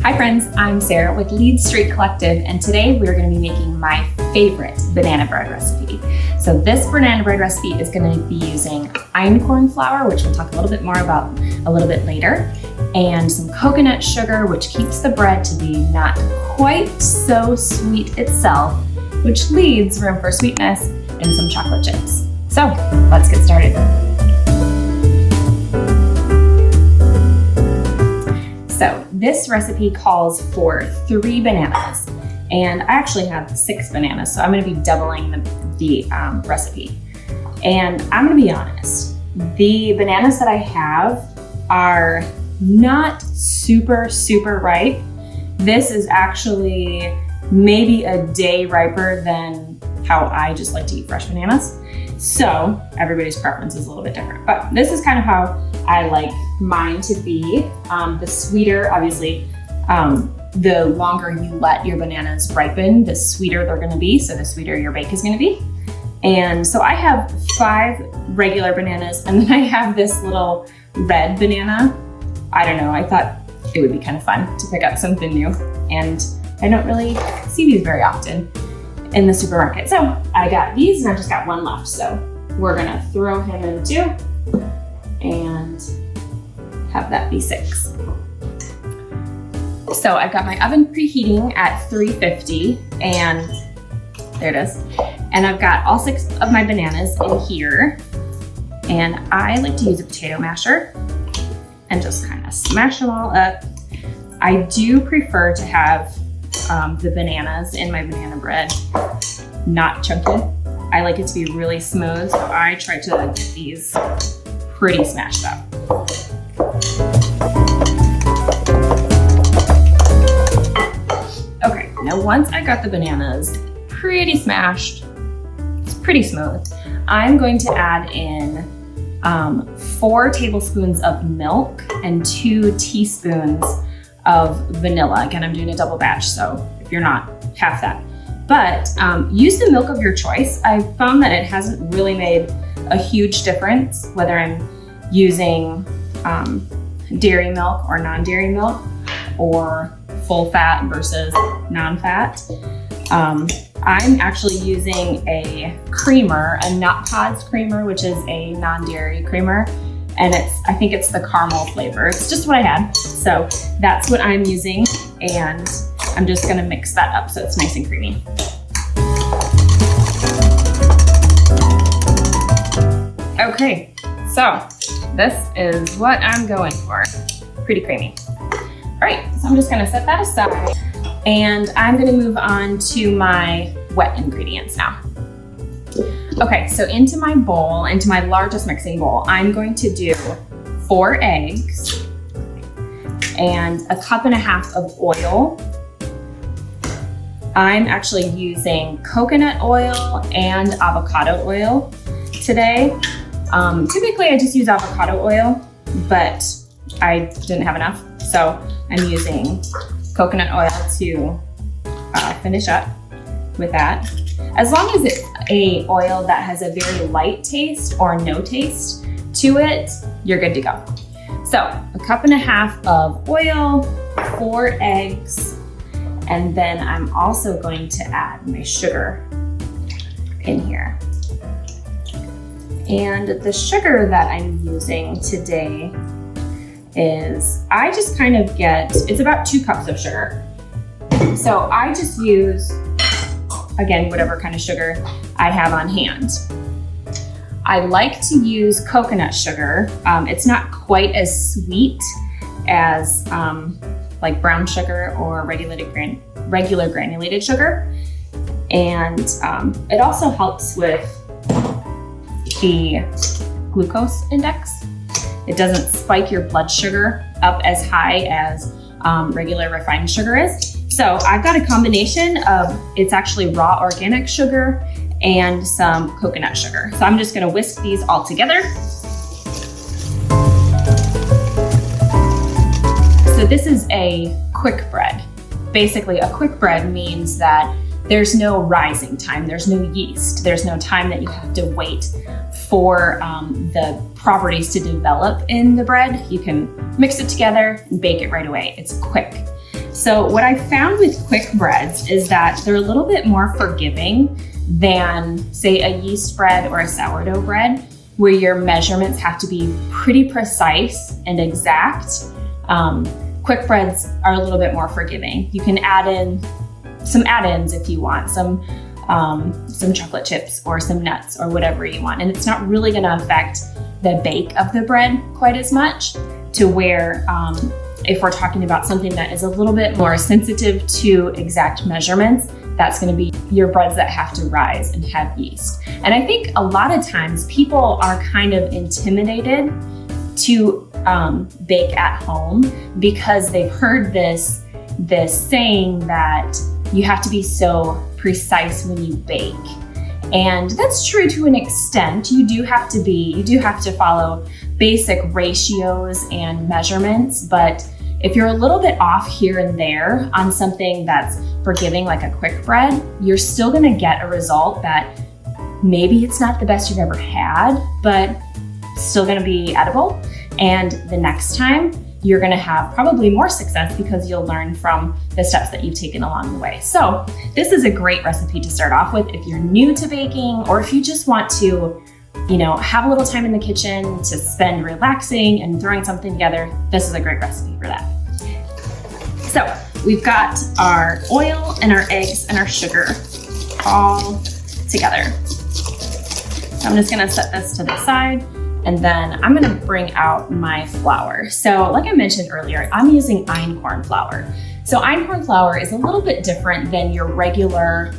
Hi friends, I'm Sarah with Lead Street Collective, and today we're going to be making my favorite banana bread recipe. So this banana bread recipe is going to be using einkorn flour, which we'll talk a little bit more about a little bit later, and some coconut sugar, which keeps the bread to be not quite so sweet itself, which leaves room for sweetness, and some chocolate chips. So let's get started. So this recipe calls for 3 bananas, and I actually have 6 bananas, so I'm going to be doubling the recipe. And I'm going to be honest, the bananas that I have are not super ripe. This is actually maybe a day riper than how I just like to eat fresh bananas. So everybody's preference is a little bit different, but this is kind of how I like mine to be. The sweeter, obviously, the longer you let your bananas ripen, the sweeter they're gonna be, so the sweeter your bake is gonna be. And so I have 5 regular bananas, and then I have this little red banana. I don't know, I thought it would be kind of fun to pick up something new, and I don't really see these very often in the supermarket. So I got these, and I just got 1 left. So we're gonna throw him in 2 and have that be 6. So I've got my oven preheating at 350, and there it is. And I've got all 6 of my bananas in here. And I like to use a potato masher and just kind of smash them all up. I do prefer to have the bananas in my banana bread not chunky. I like it to be really smooth, so I try to get these pretty smashed up. Okay, now once I got the bananas pretty smashed, it's pretty smooth, I'm going to add in 4 tablespoons of milk and 2 teaspoons of vanilla. Again, I'm doing a double batch, so if you're not, half that. But use the milk of your choice. I've found that it hasn't really made a huge difference whether I'm using dairy milk or non-dairy milk, or full fat versus non-fat. I'm actually using a creamer, a Not Pods creamer, which is a non-dairy creamer. And I think it's the caramel flavor. It's just what I had. So that's what I'm using. And I'm just gonna mix that up so it's nice and creamy. Okay, so this is what I'm going for. Pretty creamy. All right, so I'm just gonna set that aside, and I'm gonna move on to my wet ingredients now. Okay, so into my bowl, into my largest mixing bowl, I'm going to do 4 eggs and a 1.5 cups of oil. I'm actually using coconut oil and avocado oil today. Typically I just use avocado oil, but I didn't have enough, so I'm using coconut oil to finish up with that. As long as it's a oil that has a very light taste or no taste to it, you're good to go. So a 1.5 cups of oil, 4 eggs, and then I'm also going to add my sugar in here. And the sugar that I'm using today is, I just kind of get, it's about 2 cups of sugar. So I just use, again, whatever kind of sugar I have on hand. I like to use coconut sugar. It's not quite as sweet as like brown sugar or regular granulated sugar. And it also helps with the glucose index. It doesn't spike your blood sugar up as high as regular refined sugar is. So I've got a combination of, it's actually raw organic sugar and some coconut sugar. So I'm just gonna whisk these all together. So this is a quick bread. Basically, a quick bread means that there's no rising time, there's no yeast, there's no time that you have to wait for the properties to develop in the bread. You can mix it together and bake it right away. It's quick. So what I found with quick breads is that they're a little bit more forgiving than, say, a yeast bread or a sourdough bread, where your measurements have to be pretty precise and exact. Quick breads are a little bit more forgiving. You can add in some add-ins if you want, some chocolate chips or some nuts or whatever you want. And it's not really gonna affect the bake of the bread quite as much, to where if we're talking about something that is a little bit more sensitive to exact measurements, that's gonna be your breads that have to rise and have yeast. And I think a lot of times people are kind of intimidated to bake at home because they've heard this saying that you have to be so precise when you bake. And that's true to an extent. You do have to follow basic ratios and measurements, but if you're a little bit off here and there on something that's forgiving, like a quick bread, you're still gonna get a result that maybe it's not the best you've ever had, but still gonna be edible. And the next time, you're gonna have probably more success because you'll learn from the steps that you've taken along the way. So this is a great recipe to start off with if you're new to baking, or if you just want to, have a little time in the kitchen to spend relaxing and throwing something together. This is a great recipe for that. So we've got our oil and our eggs and our sugar all together. So I'm just gonna set this to the side. And then I'm gonna bring out my flour. So like I mentioned earlier, I'm using einkorn flour. So einkorn flour is a little bit different than your regular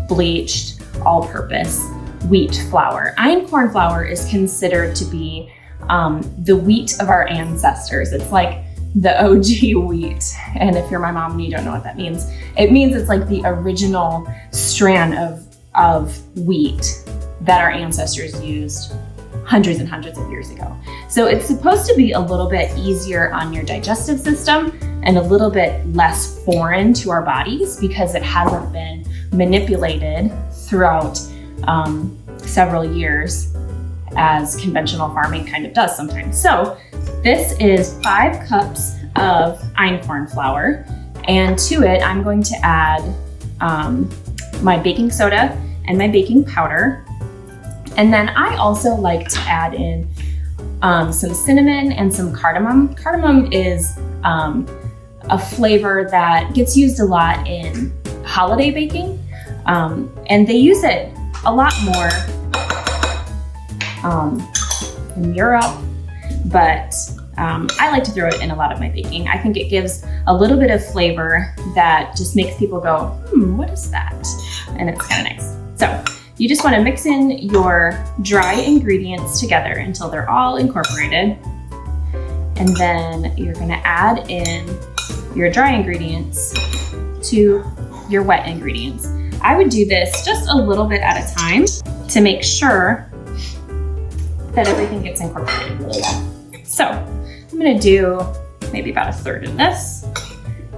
bleached all-purpose wheat flour. Einkorn flour is considered to be the wheat of our ancestors. It's like the OG wheat. And if you're my mom and you don't know what that means, it means it's like the original strand of wheat that our ancestors used hundreds and hundreds of years ago. So it's supposed to be a little bit easier on your digestive system and a little bit less foreign to our bodies because it hasn't been manipulated throughout several years as conventional farming kind of does sometimes. So this is 5 cups of einkorn flour, and to it I'm going to add my baking soda and my baking powder. And then I also like to add in some cinnamon and some cardamom. Cardamom is a flavor that gets used a lot in holiday baking. And they use it a lot more in Europe, but I like to throw it in a lot of my baking. I think it gives a little bit of flavor that just makes people go, what is that? And it's kind of nice. So you just want to mix in your dry ingredients together until they're all incorporated. And then you're going to add in your dry ingredients to your wet ingredients. I would do this just a little bit at a time to make sure that everything gets incorporated really well. So I'm going to do maybe about 1/3 of this,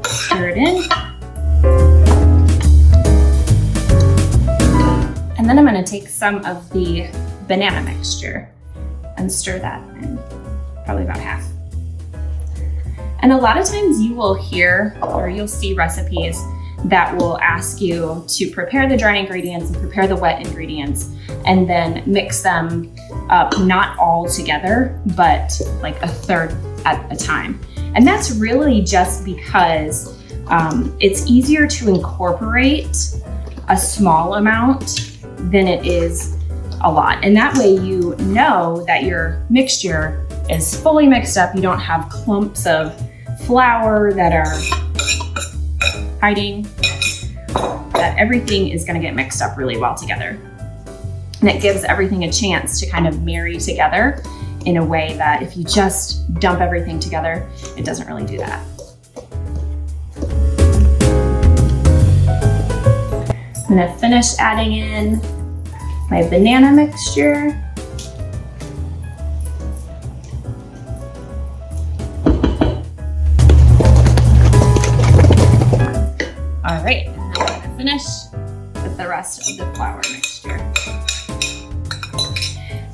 stir it in. And then I'm gonna take some of the banana mixture and stir that in, probably about half. And a lot of times you will hear or you'll see recipes that will ask you to prepare the dry ingredients and prepare the wet ingredients and then mix them up, not all together, but like 1/3 at a time. And that's really just because it's easier to incorporate a small amount than it is a lot. And that way you know that your mixture is fully mixed up. You don't have clumps of flour that are hiding, that everything is gonna get mixed up really well together. And it gives everything a chance to kind of marry together in a way that if you just dump everything together, it doesn't really do that. I'm gonna finish adding in my banana mixture. All right, and now I'm gonna finish with the rest of the flour mixture.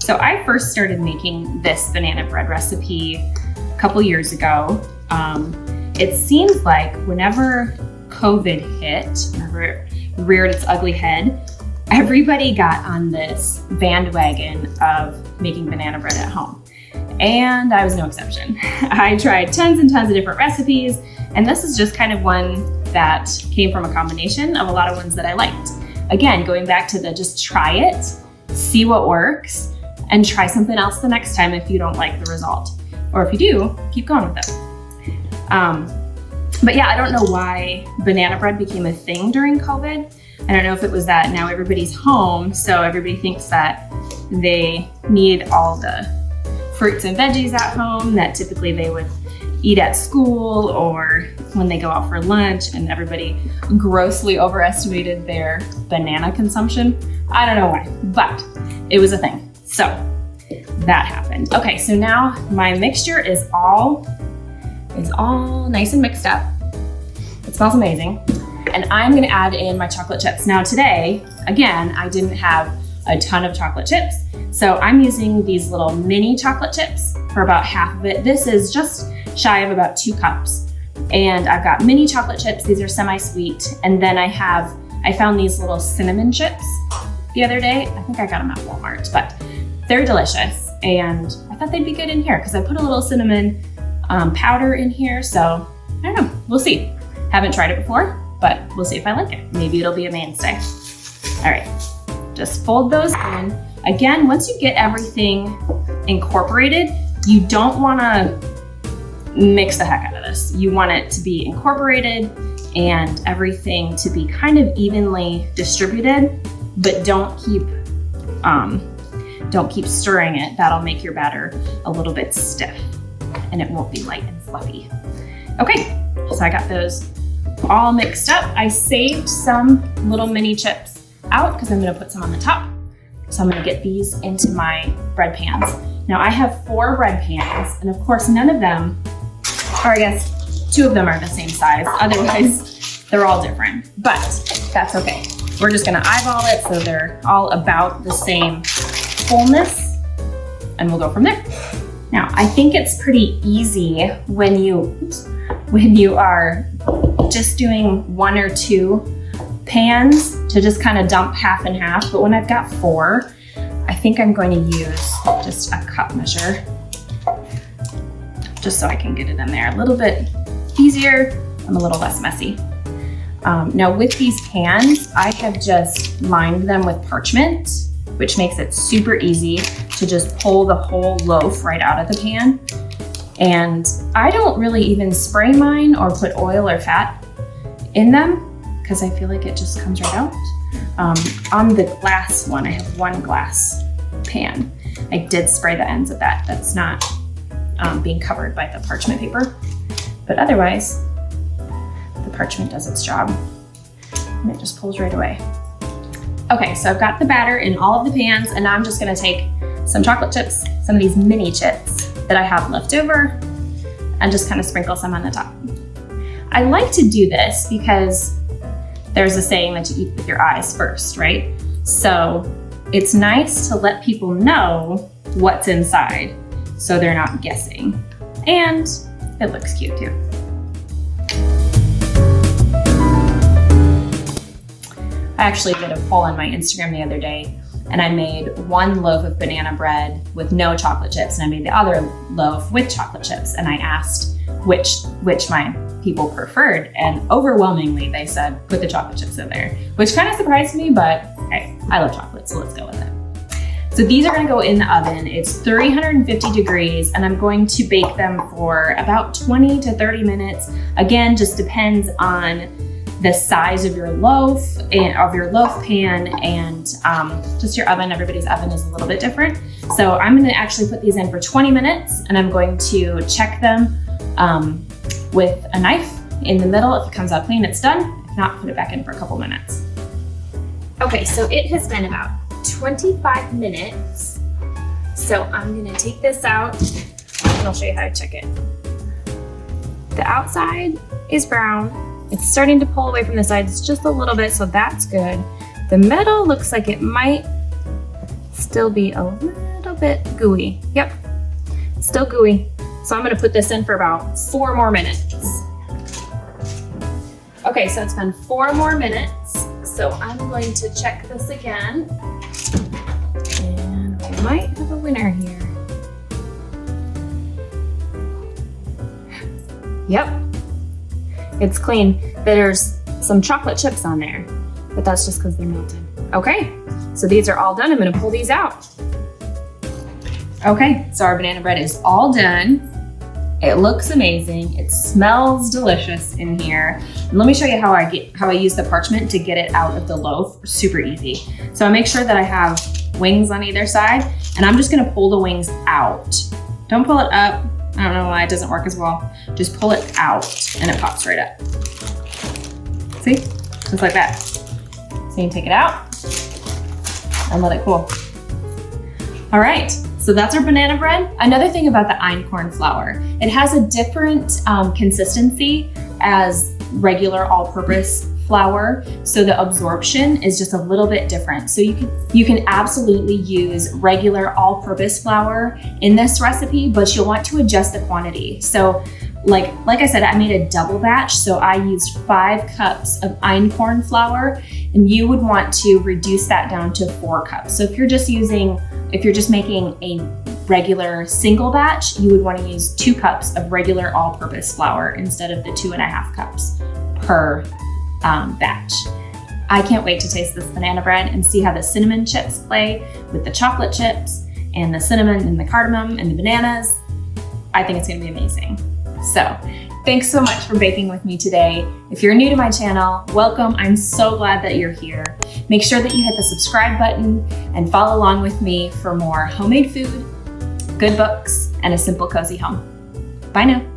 So I first started making this banana bread recipe a couple years ago. it seems like whenever COVID hit, whenever it reared its ugly head, everybody got on this bandwagon of making banana bread at home. And I was no exception. I tried tons and tons of different recipes, and this is just kind of one that came from a combination of a lot of ones that I liked. Again, going back to the just try it, see what works, and try something else the next time if you don't like the result. Or if you do, keep going with it. But yeah, I don't know why banana bread became a thing during COVID. I don't know if it was that now everybody's home, so everybody thinks that they need all the fruits and veggies at home that typically they would eat at school or when they go out for lunch, and everybody grossly overestimated their banana consumption. I don't know why, but it was a thing. So that happened. Okay, so now my mixture is all nice and mixed up. It smells amazing. And I'm gonna add in my chocolate chips. Now today, again, I didn't have a ton of chocolate chips, so I'm using these little mini chocolate chips for about half of it. This is just shy of about 2 cups. And I've got mini chocolate chips. These are semi-sweet. And then I found these little cinnamon chips the other day. I think I got them at Walmart, but they're delicious. And I thought they'd be good in here because I put a little cinnamon powder in here. So I don't know, we'll see. Haven't tried it before, but we'll see if I like it. Maybe it'll be a mainstay. All right, just fold those in. Again, once you get everything incorporated, you don't wanna mix the heck out of this. You want it to be incorporated and everything to be kind of evenly distributed, but don't keep stirring it. That'll make your batter a little bit stiff and it won't be light and fluffy. Okay, so I got those all mixed up. I saved some little mini chips out because I'm gonna put some on the top. So I'm gonna get these into my bread pans. Now I have 4 bread pans, and of course none of them, or I guess 2 of them are the same size. Otherwise, they're all different, but that's okay. We're just gonna eyeball it so they're all about the same fullness, and we'll go from there. Now, I think it's pretty easy when you are just doing 1 or 2 pans to just kind of dump half and half, but when I've got 4, I think I'm going to use just a cup measure, just so I can get it in there a little bit easier and a little less messy. Now with these pans, I have just lined them with parchment, which makes it super easy to just pull the whole loaf right out of the pan. And I don't really even spray mine or put oil or fat in them because I feel like it just comes right out. On the glass one, I have 1 glass pan. I did spray the ends of that. That's not being covered by the parchment paper, but otherwise the parchment does its job and it just pulls right away. Okay, so I've got the batter in all of the pans, and now I'm just gonna take some chocolate chips, some of these mini chips that I have left over, and just kind of sprinkle some on the top. I like to do this because there's a saying that you eat with your eyes first, right? So it's nice to let people know what's inside so they're not guessing. And it looks cute too. I actually did a poll on my Instagram the other day, and I made 1 loaf of banana bread with no chocolate chips, and I made the other loaf with chocolate chips, and I asked which my people preferred, and overwhelmingly they said put the chocolate chips in there, which kind of surprised me, but hey, I love chocolate, so let's go with it. So these are gonna go in the oven. It's 350 degrees, and I'm going to bake them for about 20 to 30 minutes. Again, just depends on the size of your loaf pan and just your oven. Everybody's oven is a little bit different. So I'm gonna actually put these in for 20 minutes, and I'm going to check them with a knife in the middle. If it comes out clean, it's done. If not, put it back in for a couple minutes. Okay, so it has been about 25 minutes. So I'm gonna take this out and I'll show you how to check it. The outside is brown. It's starting to pull away from the sides just a little bit, so that's good. The middle looks like it might still be a little bit gooey. Yep, still gooey. So I'm gonna put this in for about 4 more minutes. Okay, so it's been 4 more minutes. So I'm going to check this again. And we might have a winner here. Yep, it's clean. There's some chocolate chips on there, but that's just because they're melted. Okay, so these are all done. I'm gonna pull these out. Okay, so our banana bread is all done. It looks amazing. It smells delicious in here. And let me show you how I use the parchment to get it out of the loaf. Super easy. So I make sure that I have wings on either side, and I'm just gonna pull the wings out. Don't pull it up. I don't know why it doesn't work as well. Just pull it out and it pops right up. See? Just like that. So you can take it out and let it cool. All right, so that's our banana bread. Another thing about the einkorn flour, it has a different consistency as regular all-purpose flour, so the absorption is just a little bit different. So you can absolutely use regular all-purpose flour in this recipe, but you'll want to adjust the quantity. So like I said, I made a double batch, so I used 5 cups of einkorn flour, and you would want to reduce that down to 4 cups. So if you're just making a regular single batch, you would want to use 2 cups of regular all-purpose flour instead of the 2.5 cups per batch. I can't wait to taste this banana bread and see how the cinnamon chips play with the chocolate chips and the cinnamon and the cardamom and the bananas. I think it's gonna be amazing. So thanks so much for baking with me today. If you're new to my channel, welcome. I'm so glad that you're here. Make sure that you hit the subscribe button and follow along with me for more homemade food, good books, and a simple, cozy home. Bye now.